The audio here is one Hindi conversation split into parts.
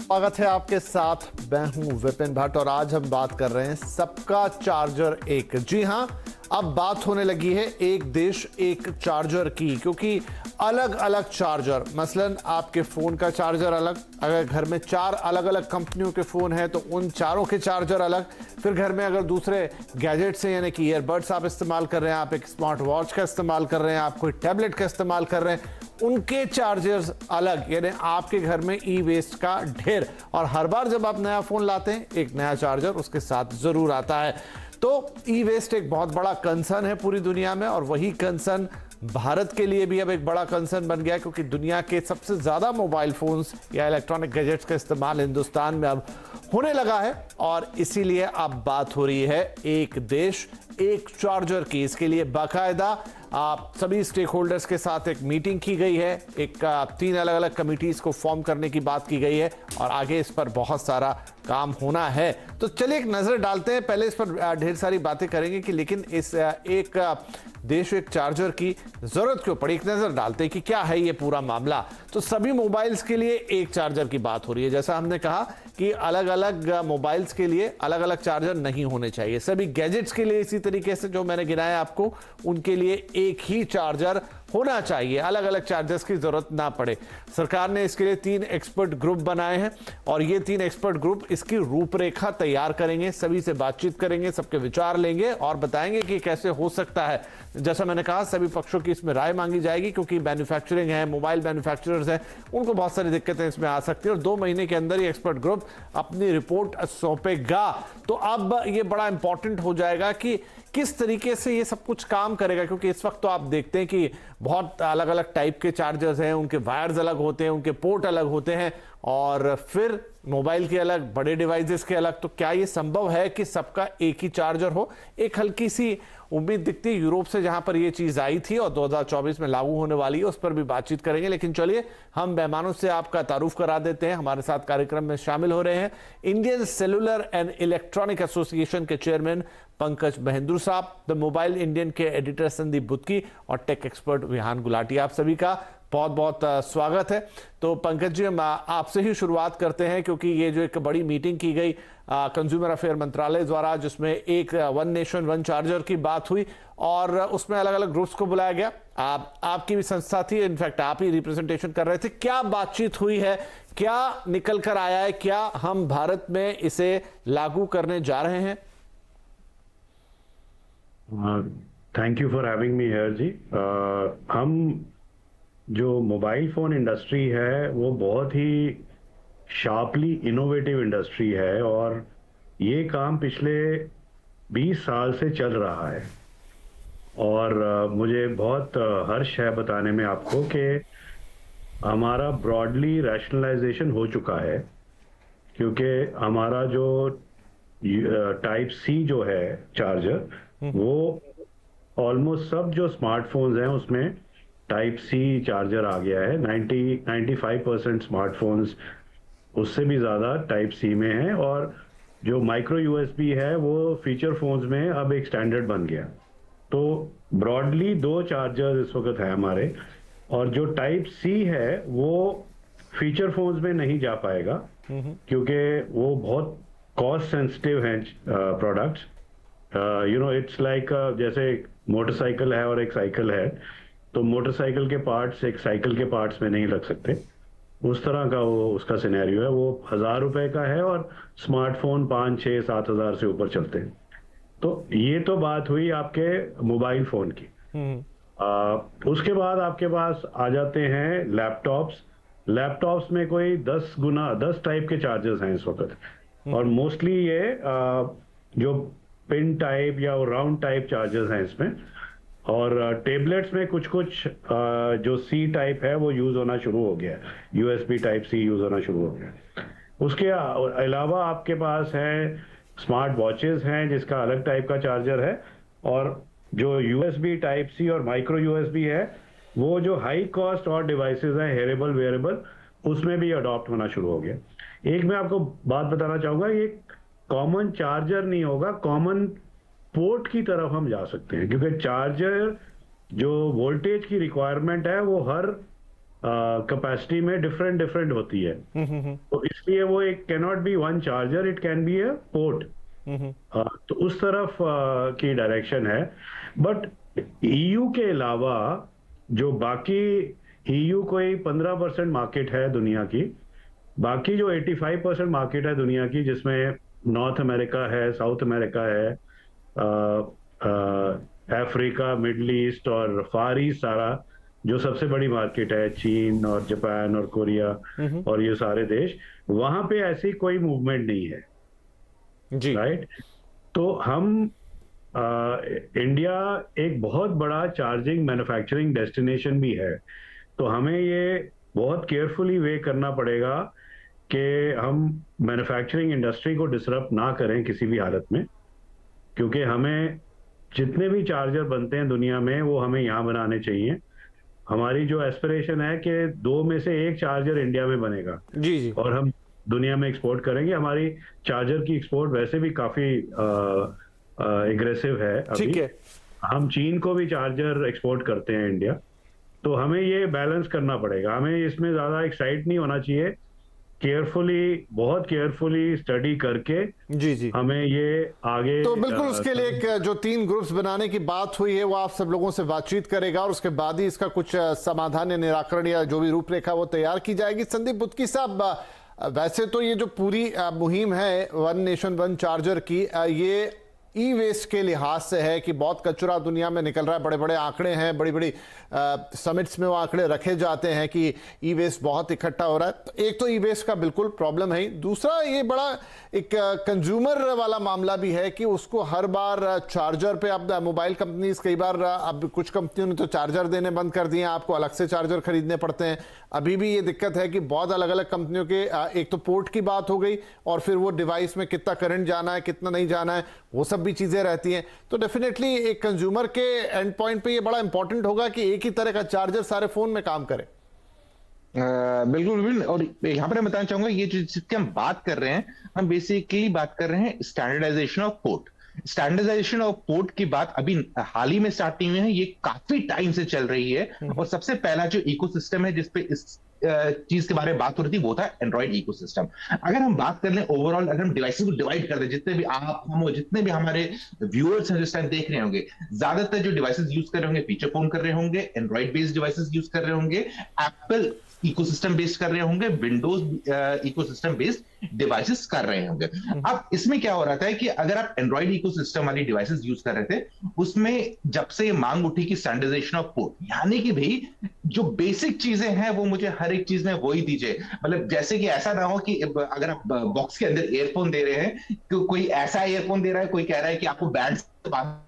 स्वागत है आपके साथ। मैं हूं विपिन भट्ट और आज हम बात कर रहे हैं सबका चार्जर एक। जी हां, अब बात होने लगी है एक देश एक चार्जर की, क्योंकि अलग अलग चार्जर, मसलन आपके फोन का चार्जर अलग, अगर घर में 4 अलग अलग कंपनियों के फोन हैं तो उन चारों के चार्जर अलग, फिर घर में अगर दूसरे गैजेट्स हैं, यानी कि ईयरबड्स आप इस्तेमाल कर रहे हैं, आप एक स्मार्ट वॉच का इस्तेमाल कर रहे हैं, आप कोई टैबलेट का इस्तेमाल कर रहे हैं, उनके चार्जर्स अलग। यानी आपके घर में ई वेस्ट का ढेर। और हर बार जब आप नया फोन लाते हैं एक नया चार्जर उसके साथ जरूर आता है। तो ई वेस्ट एक बहुत बड़ा कंसर्न है पूरी दुनिया में, और वही कंसर्न भारत के लिए भी अब एक बड़ा कंसर्न बन गया है, क्योंकि दुनिया के सबसे ज्यादा मोबाइल फोन्स या इलेक्ट्रॉनिक गैजेट्स का इस्तेमाल हिंदुस्तान में अब होने लगा है। और इसीलिए अब बात हो रही है एक देश एक चार्जर की। इसके लिए बाकायदा सभी स्टेक होल्डर्स के साथ एक मीटिंग की गई है, 3 अलग अलग कमिटीज को फॉर्म करने की बात की गई है, और आगे इस पर बहुत सारा काम होना है। तो चलिए एक नजर डालते हैं। पहले इस पर ढेर सारी बातें करेंगे कि लेकिन इस एक देश एक चार्जर की जरूरत क्यों पड़ी, एक नजर डालते हैं कि क्या है ये पूरा मामला। तो सभी मोबाइल्स के लिए एक चार्जर की बात हो रही है। जैसा हमने कहा कि अलग अलग मोबाइल्स के लिए अलग अलग चार्जर नहीं होने चाहिए, सभी गैजेट्स के लिए इसी तरीके से जो मैंने गिनाया आपको, उनके लिए एक ही चार्जर होना चाहिए, अलग अलग चार्जर्स की जरूरत ना पड़े। सरकार ने इसके लिए 3 एक्सपर्ट ग्रुप बनाए हैं, और ये 3 एक्सपर्ट ग्रुप इसकी रूपरेखा तैयार करेंगे, सभी से बातचीत करेंगे, सबके विचार लेंगे और बताएंगे कि कैसे हो सकता है। जैसा मैंने कहा, सभी पक्षों की इसमें राय मांगी जाएगी, क्योंकि मैन्युफैक्चरिंग है, मोबाइल मैन्युफैक्चरर्स हैं, उनको बहुत सारी दिक्कतें इसमें आ सकती है, और 2 महीने के अंदर ये एक्सपर्ट ग्रुप अपनी रिपोर्ट सौंपेगा। तो अब ये बड़ा इंपॉर्टेंट हो जाएगा कि किस तरीके से ये सब कुछ काम करेगा, क्योंकि इस वक्त तो आप देखते हैं कि बहुत अलग अलग टाइप के चार्जर्स हैं, उनके वायर्स अलग होते हैं, उनके पोर्ट अलग होते हैं, और फिर मोबाइल के अलग, बड़े डिवाइसेस के अलग। तो क्या ये संभव है कि सबका एक ही चार्जर हो? एक हल्की सी उम्मीद दिखती है यूरोप से, जहां पर ये चीज आई थी और 2024 में लागू होने वाली है, उस पर भी बातचीत करेंगे। लेकिन चलिए हम मेहमानों से आपका तारुफ करा देते हैं। हमारे साथ कार्यक्रम में शामिल हो रहे हैं Indian cellular and electronic association के चेयरमैन पंकज महेंद्रू साहब, द मोबाइल इंडियन के एडिटर संदीप बुत्की, और टेक एक्सपर्ट विहान गुलाटी। आप सभी का बहुत बहुत स्वागत है। तो पंकज जी, हम आपसे ही शुरुआत करते हैं, क्योंकि ये जो एक बड़ी मीटिंग की गई कंज्यूमर अफेयर मंत्रालय द्वारा, जिसमें एक वन नेशन वन चार्जर की बात हुई, और उसमें अलग अलग ग्रुप्स को बुलाया गया। आपकी भी संस्था थी, इनफैक्ट आप ही रिप्रेजेंटेशन कर रहे थे। क्या बातचीत हुई है, क्या निकल कर आया है, क्या हम भारत में इसे लागू करने जा रहे हैं? Thank you for having me here जी। हम जो मोबाइल फोन इंडस्ट्री है वो बहुत ही शार्पली इनोवेटिव इंडस्ट्री है, और ये काम पिछले 20 साल से चल रहा है। और मुझे बहुत हर्ष है बताने में आपको कि हमारा ब्रॉडली रैशनलाइजेशन हो चुका है, क्योंकि हमारा जो टाइप सी जो है चार्जर, वो ऑलमोस्ट सब जो स्मार्टफोन्स हैं उसमें टाइप सी चार्जर आ गया है। 95% स्मार्टफोन्स उससे भी ज़्यादा टाइप सी में है, और जो माइक्रो यूएसबी है वो फीचर फोन्स में अब एक स्टैंडर्ड बन गया। तो ब्रॉडली 2 चार्जर इस वक्त है हमारे, और जो टाइप सी है वो फीचर फोन्स में नहीं जा पाएगा, क्योंकि वो बहुत कॉस्ट सेंसिटिव हैं प्रोडक्ट्स। इट्स लाइक जैसे एक मोटरसाइकिल है और एक साइकिल है, तो मोटरसाइकिल के पार्ट्स एक साइकिल के पार्ट्स में नहीं लग सकते, उस तरह का वो उसका सिनेरियो है। वो 1000 रुपए का है और स्मार्टफोन 5, 6, 7 हजार से ऊपर चलते हैं। तो ये तो बात हुई आपके मोबाइल फोन की। उसके बाद आपके पास आ जाते हैं लैपटॉप्स। लैपटॉप्स में कोई 10 टाइप के चार्जर्स हैं इस वक्त, और मोस्टली ये जो पिन टाइप या राउंड टाइप चार्जर्स हैं इसमें। और टेबलेट्स में कुछ जो सी टाइप है वो यूज होना शुरू हो गया है, यूएसबी टाइप सी यूज होना शुरू हो गया। उसके अलावा आपके पास है स्मार्ट वॉचेस हैं जिसका अलग टाइप का चार्जर है, और जो यूएसबी टाइप सी और माइक्रो यूएसबी है वो जो हाई कॉस्ट और डिवाइसेस हैं, हेरेबल वेरेबल, उसमें भी अडॉप्ट होना शुरू हो गया। एक मैं आपको बात बताना चाहूंगा, ये कॉमन चार्जर नहीं होगा, कॉमन पोर्ट की तरफ हम जा सकते हैं, क्योंकि चार्जर जो वोल्टेज की रिक्वायरमेंट है वो हर कैपेसिटी में डिफरेंट डिफरेंट होती है। तो इसलिए वो एक can not be one charger, it can be a port. तो उस तरफ की डायरेक्शन है। बट ईयू के अलावा जो बाकी, ईयू कोई 15% मार्केट है दुनिया की, बाकी जो 85% मार्केट है दुनिया की, जिसमें नॉर्थ अमेरिका है, साउथ अमेरिका है, अफ्रीका, मिडल ईस्ट और फार ईस्ट, सारा जो सबसे बड़ी मार्केट है, चीन और जापान और कोरिया और ये सारे देश, वहां पे ऐसी कोई मूवमेंट नहीं है जी। राइट। तो हम इंडिया एक बहुत बड़ा चार्जिंग मैन्युफैक्चरिंग डेस्टिनेशन भी है। तो हमें ये बहुत केयरफुली वे करना पड़ेगा कि हम मैन्युफैक्चरिंग इंडस्ट्री को डिसरप्ट ना करें किसी भी हालत में, क्योंकि हमें जितने भी चार्जर बनते हैं दुनिया में वो हमें यहाँ बनाने चाहिए। हमारी जो एस्पिरेशन है कि 2 में से 1 चार्जर इंडिया में बनेगा जी जी। और हम दुनिया में एक्सपोर्ट करेंगे। हमारी चार्जर की एक्सपोर्ट वैसे भी काफी एग्रेसिव है अभी। ठीक है। हम चीन को भी चार्जर एक्सपोर्ट करते हैं इंडिया। तो हमें ये बैलेंस करना पड़ेगा, हमें इसमें ज्यादा एक्साइट नहीं होना चाहिए। केयरफुली, बहुत केयरफुली स्टडी करके जी जी। हमें ये आगे, तो बिल्कुल उसके लिए एक जो 3 ग्रुप्स बनाने की बात हुई है वो आप सब लोगों से बातचीत करेगा और उसके बाद ही इसका कुछ समाधान या निराकरण या जो भी रूपरेखा वो तैयार की जाएगी। संदीप बुत्की साहब, वैसे तो ये जो पूरी मुहिम है वन नेशन वन चार्जर की, ये ई वेस्ट के लिहाज से है कि बहुत कचरा दुनिया में निकल रहा है। बड़े बड़े आंकड़े हैं, बड़ी बड़ी समिट्स में वो आंकड़े रखे जाते हैं कि ई वेस्ट बहुत इकट्ठा हो रहा है। तो एक तो ई वेस्ट का बिल्कुल प्रॉब्लम है ही, दूसरा ये बड़ा एक कंज्यूमर वाला मामला भी है कि उसको हर बार चार्जर पे, अब मोबाइल कंपनीज कई बार, अब कुछ कंपनियों ने तो चार्जर देने बंद कर दिए हैं, आपको अलग से चार्जर खरीदने पड़ते हैं। अभी भी ये दिक्कत है कि बहुत अलग अलग कंपनियों के, एक तो पोर्ट की बात हो गई और फिर वो डिवाइस में कितना करंट जाना है, कितना नहीं जाना है, वो सब भी चीजें रहती हैं। तो डेफिनेटली एक कंज्यूमर के एंड पॉइंट पे ये बड़ा इंपॉर्टेंट होगा कि एक ही तरह का चार्जर सारे फोन में काम करे। बिल्कुल बिल्कुल। और यहाँ पर मैं बताना चाहूंगा, ये जो जिसकी हम बात कर रहे हैं, हम बेसिकली बात कर रहे हैं standardisation of port. Standardisation of port की बात अभी हाल ही में स्टार्ट नहीं हुई है, ये काफी टाइम से चल रही है। और सबसे पहला जो इकोसिस्टम है जिसपे इस चीज के बारे में बात हो रही थी वो था एंड्रॉइड इकोसिस्टम। अगर हम बात कर लें ओवरऑल, अगर हम डिवाइसेस को डिवाइड कर दें, जितने भी आप, हम, जितने भी हमारे व्यूअर्स हैं जिस टाइम देख रहे होंगे, ज्यादातर जो डिवाइसेस यूज कर रहे होंगे फीचर फोन कर रहे होंगे, एंड्रॉइड बेस्ड डिवाइसेस यूज कर रहे होंगे, एप्पल इकोसिस्टम बेस्ड कर रहे होंगे, विंडोज इकोसिस्टम बेस्ड डिवाइसेस कर रहे होंगे। अब इसमें क्या हो रहा था कि अगर आप एंड्रॉइड इकोसिस्टम वाली डिवाइसेस यूज कर रहे थे, उसमें जब से ये मांग उठी कि स्टैंडर्डाइजेशन ऑफ पोर्ट, यानी कि भाई जो बेसिक चीजें हैं वो मुझे हर एक चीज में वही दीजिए। मतलब जैसे कि ऐसा ना हो कि अगर आप बॉक्स के अंदर ईयरफोन दे रहे हैं, तो कोई ऐसा ईयरफोन दे रहा है, कोई कह रहा है कि आपको बैंड से बात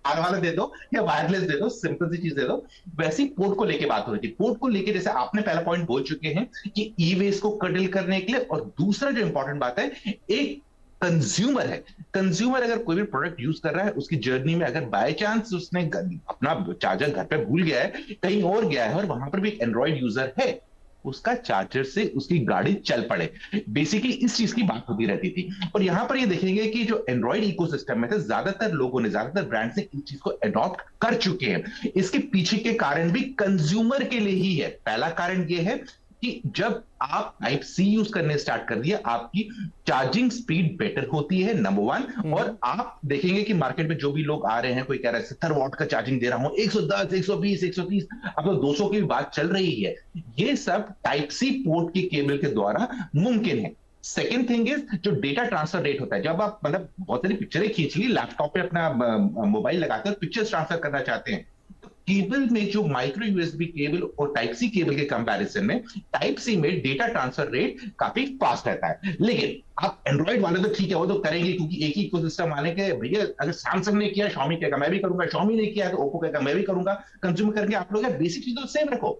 वाला दे दो या वायरलेस दे दो, सिंपल सी चीज दे दो। वैसी पोर्ट को लेके बात हो रही थी। पोर्ट को लेके जैसे आपने पहला पॉइंट बोल चुके हैं कि ई वेस्ट को कटल करने के लिए, और दूसरा जो इंपॉर्टेंट बात है, एक कंज्यूमर है, कंज्यूमर अगर कोई भी प्रोडक्ट यूज कर रहा है, उसकी जर्नी में अगर बाय चांस उसने अपना चार्जर घर पे भूल गया है, कहीं और गया है, और वहां पर भी एक एंड्रॉइड यूजर है, उसका चार्जर से उसकी गाड़ी चल पड़े, बेसिकली इस चीज की बात होती रहती थी। और यहां पर ये देखेंगे कि जो एंड्रॉइड इकोसिस्टम में थे, ज्यादातर लोगों ने, ज्यादातर ब्रांड्स ने इस चीज को अडॉप्ट कर चुके हैं। इसके पीछे के कारण भी कंज्यूमर के लिए ही है। पहला कारण ये है कि जब आप टाइप सी यूज करने स्टार्ट कर दिया, आपकी चार्जिंग स्पीड बेटर होती है, नंबर 1। और आप देखेंगे कि मार्केट में जो भी लोग आ रहे हैं, कोई कह रहा है 70 वॉट का चार्जिंग दे रहा हूं, 110, 120, 130, अब तो 200 की भी बात चल रही है। ये सब टाइप सी पोर्ट की केबल के द्वारा मुमकिन है। सेकेंड थिंग इज जो डेटा ट्रांसफर रेट होता है, जब आप मतलब बहुत सारी पिक्चरें खींच ली, लैपटॉप पे अपना मोबाइल लगाकर पिक्चर्स ट्रांसफर करना चाहते हैं, केबल में जो माइक्रो यूएसबी केबल और टाइप सी केबल के कंपैरिजन में टाइप सी में डेटा ट्रांसफर रेट काफी फास्ट रहता है। लेकिन आप एंड्रॉइड वाले तो ठीक है, वो तो करेंगे क्योंकि एक ही इकोसिस्टम आने के, भैया अगर सैमसंग ने किया, Xiaomi कहेगा मैं भी करूंगा, Xiaomi ने किया तो ओप्पो कहेगा मैं भी करूंगा, कंज्यूमर करेंगे। आप लोग बेसिक चीज तो सेम रखो।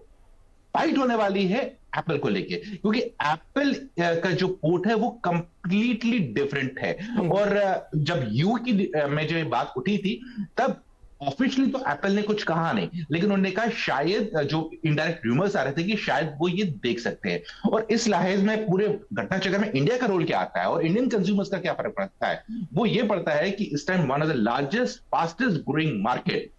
फाइट होने वाली है एप्पल को लेके, क्योंकि एप्पल का जो पोर्ट है वो कंप्लीटली डिफरेंट है। और जब यू की में जो बात उठी थी, तब ऑफिशियली तो एप्पल ने कुछ कहा नहीं, लेकिन उन्होंने कहा शायद, जो इनडायरेक्ट रूमर्स आ रहे थे कि शायद वो ये देख सकते हैं। और इस लिहाज में पूरे घटनाचक्र में इंडिया का रोल क्या आता है और इंडियन कंज्यूमर्स का क्या फर्क पड़ता है, वो ये पड़ता है कि इस time one of the largest fastest growing market